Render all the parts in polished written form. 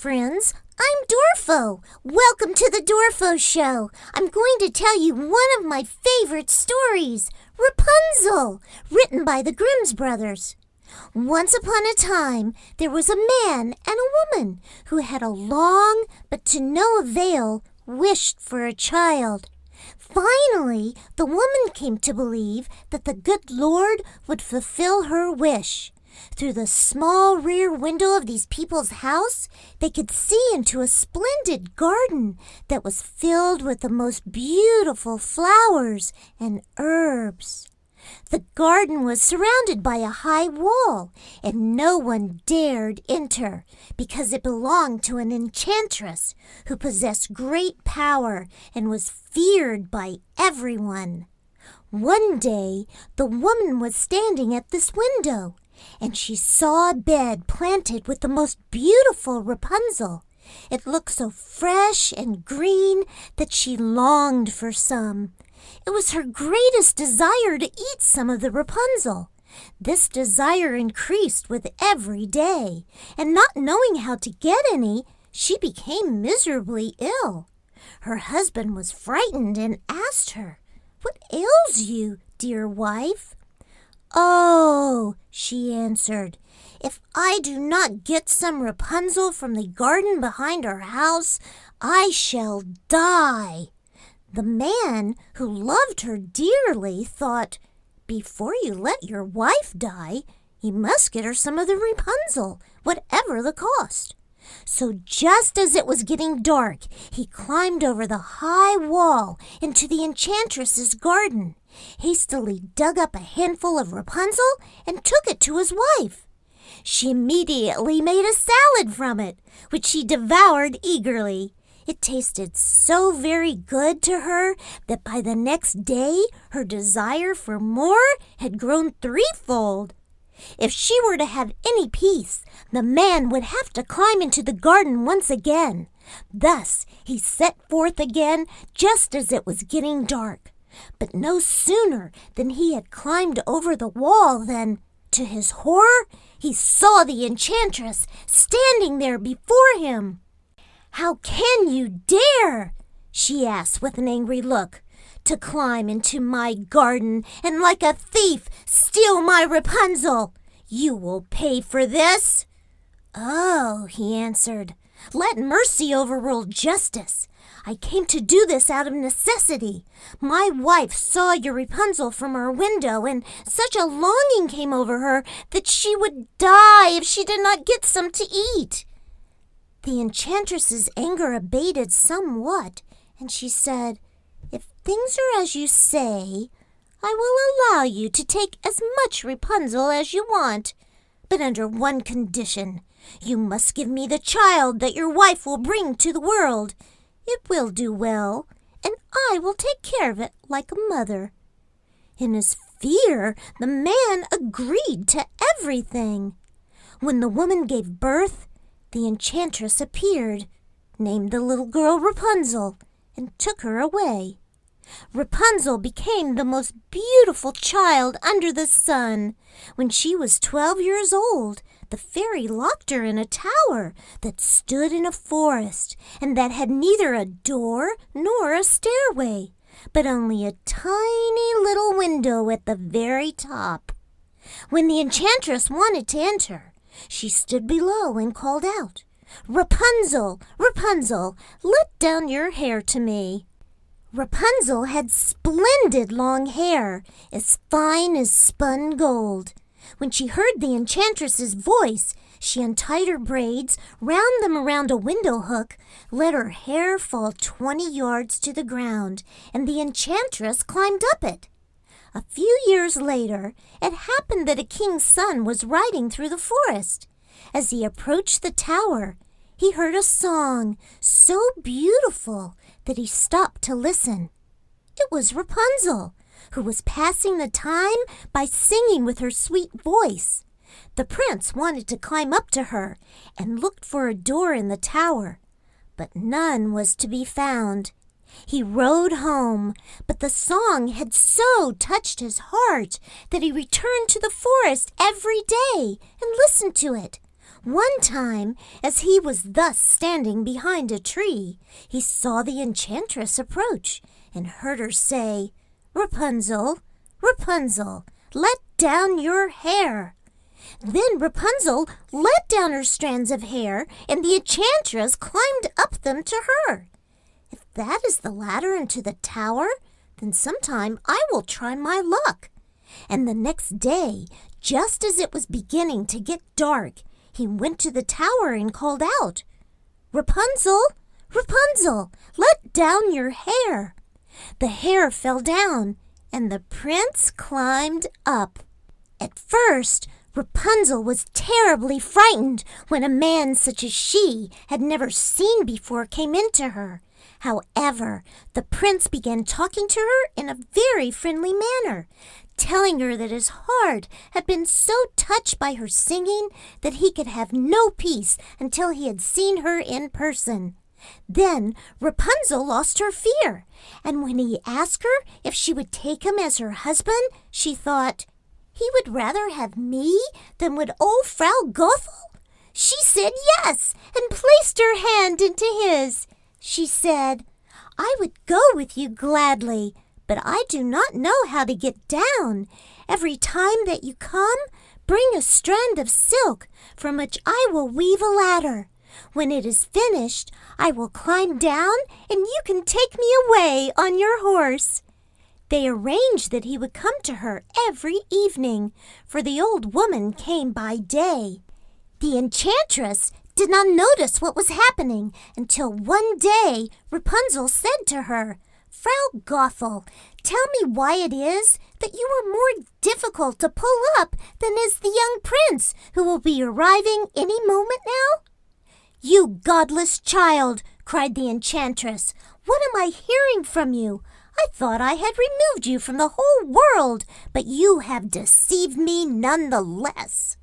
friends. I'm Dorfo. Welcome to the Dorfo Show. I'm going to tell you one of my favorite stories, Rapunzel, written by the Grimm brothers. Once upon a time, there was a man and a woman who had a long, but to no avail, wished for a child. Finally, the woman came to believe that the good Lord would fulfill her wish. Through the small rear window of these people's house, they could see into a splendid garden that was filled with the most beautiful flowers and herbs. The garden was surrounded by a high wall, and no one dared enter because it belonged to an enchantress who possessed great power and was feared by everyone. One day, the woman was standing at this window, and she saw a bed planted with the most beautiful Rapunzel. It looked so fresh and green that she longed for some. It was her greatest desire to eat some of the Rapunzel. This desire increased with every day, and not knowing how to get any, she became miserably ill. Her husband was frightened and asked her, "What ails you, dear wife?" "Oh," she answered, "if I do not get some Rapunzel from the garden behind our house, I shall die." The man, who loved her dearly, thought, "Before you let your wife die, you must get her some of the Rapunzel, whatever the cost." So just as it was getting dark, he climbed over the high wall into the enchantress's garden, hastily dug up a handful of Rapunzel, and took it to his wife. She immediately made a salad from it, which she devoured eagerly. It tasted so very good to her that by the next day her desire for more had grown threefold. If she were to have any peace, the man would have to climb into the garden once again. Thus he set forth again just as it was getting dark. But no sooner than he had climbed over the wall than, to his horror, he saw the enchantress standing there before him. "How can you dare," she asked with an angry look, "to climb into my garden and like a thief steal my Rapunzel? You will pay for this." "Oh," he answered, "let mercy overrule justice. I came to do this out of necessity. My wife saw your Rapunzel from her window, and such a longing came over her that she would die if she did not get some to eat." The enchantress's anger abated somewhat, and she said, "If things are as you say, I will allow you to take as much Rapunzel as you want, but under one condition. You must give me the child that your wife will bring to the world. It will do well, and I will take care of it like a mother." In his fear, the man agreed to everything. When the woman gave birth, the enchantress appeared, named the little girl Rapunzel, and took her away. Rapunzel became the most beautiful child under the sun. When she was 12 years old, the fairy locked her in a tower that stood in a forest, and that had neither a door nor a stairway, but only a tiny little window at the very top. When the enchantress wanted to enter, she stood below and called out, "Rapunzel, Rapunzel, let down your hair to me." Rapunzel had splendid long hair, as fine as spun gold. When she heard the enchantress's voice, she untied her braids, wound them around a window hook, let her hair fall 20 yards to the ground, and the enchantress climbed up it. A few years later, it happened that a king's son was riding through the forest. As he approached the tower, he heard a song so beautiful that he stopped to listen. It was Rapunzel, who was passing the time by singing with her sweet voice. The prince wanted to climb up to her and looked for a door in the tower, but none was to be found. He rode home, but the song had so touched his heart that he returned to the forest every day and listened to it. One time, as he was thus standing behind a tree, he saw the enchantress approach and heard her say, "Rapunzel, Rapunzel, let down your hair." Then Rapunzel let down her strands of hair, and the enchantress climbed up them to her. "If that is the ladder into the tower, then sometime I will try my luck." And the next day, just as it was beginning to get dark, he went to the tower and called out, "Rapunzel, Rapunzel, let down your hair." The hair fell down, and the prince climbed up. At first, Rapunzel was terribly frightened when a man such as she had never seen before came into her. However, the prince began talking to her in a very friendly manner, telling her that his heart had been so touched by her singing that he could have no peace until he had seen her in person. Then Rapunzel lost her fear, and when he asked her if she would take him as her husband, she thought, "He would rather have me than would old Frau Gothel?" She said yes, and placed her hand into his. She said, "I would go with you gladly, but I do not know how to get down. Every time that you come, bring a strand of silk from which I will weave a ladder. When it is finished, I will climb down and you can take me away on your horse." They arranged that he would come to her every evening, for the old woman came by day. The enchantress did not notice what was happening until one day Rapunzel said to her, "Frau Gothel, tell me why it is that you are more difficult to pull up than is the young prince who will be arriving any moment now?" "You godless child," cried the enchantress, "what am I hearing from you? I thought I had removed you from the whole world, but you have deceived me none the less."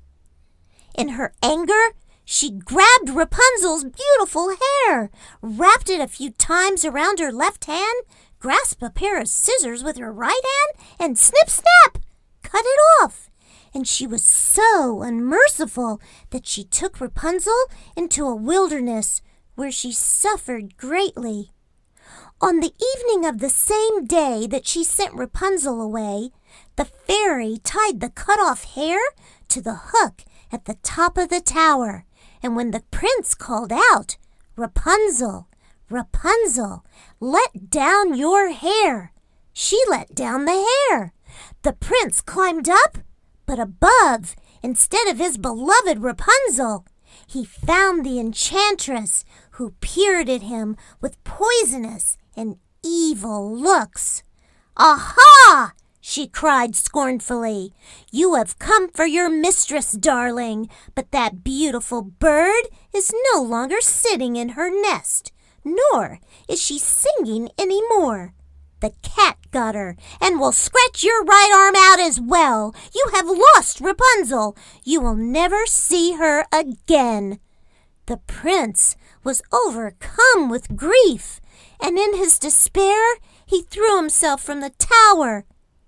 In her anger, she grabbed Rapunzel's beautiful hair, wrapped it a few times around her left hand, grasped a pair of scissors with her right hand, and snip, snap, cut it off. And she was so unmerciful that she took Rapunzel into a wilderness where she suffered greatly. On the evening of the same day that she sent Rapunzel away, the fairy tied the cut-off hair to the hook at the top of the tower, and when the prince called out, "Rapunzel, Rapunzel, let down your hair," she let down the hair. The prince climbed up, but above, instead of his beloved Rapunzel, he found the enchantress, who peered at him with poisonous and evil looks. "Aha!" she cried scornfully. "You have come for your mistress, darling, but that beautiful bird is no longer sitting in her nest, nor is she singing any more. The cat got her, and will scratch your right arm out as well. You have lost Rapunzel. You will never see her again." The prince was overcome with grief, and in his despair he threw himself from the tower.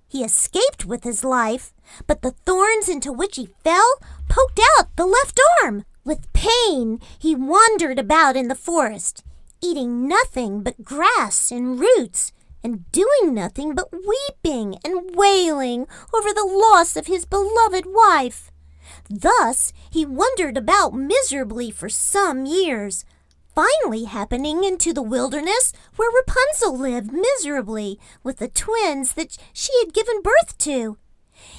He escaped with his life, but the thorns into which he fell poked out the left arm. With pain, he wandered about in the forest, eating nothing but grass and roots, and doing nothing but weeping and wailing over the loss of his beloved wife. Thus he wandered about miserably for some years, finally happening into the wilderness where Rapunzel lived miserably with the twins that she had given birth to.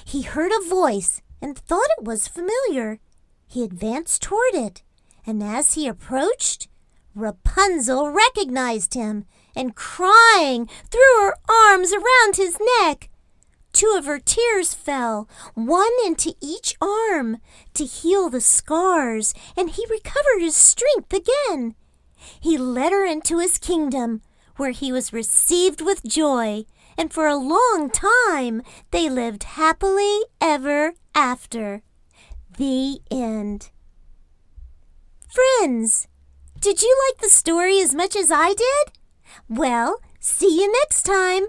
He heard a voice and thought it was familiar. He advanced toward it, and as he approached, Rapunzel recognized him and, crying, threw her arms around his neck. 2 of her tears fell, one into each arm, to heal the scars, and he recovered his strength again. He led her into his kingdom, where he was received with joy, and for a long time they lived happily ever after. The end. Friends, did you like the story as much as I did? Well, see you next time.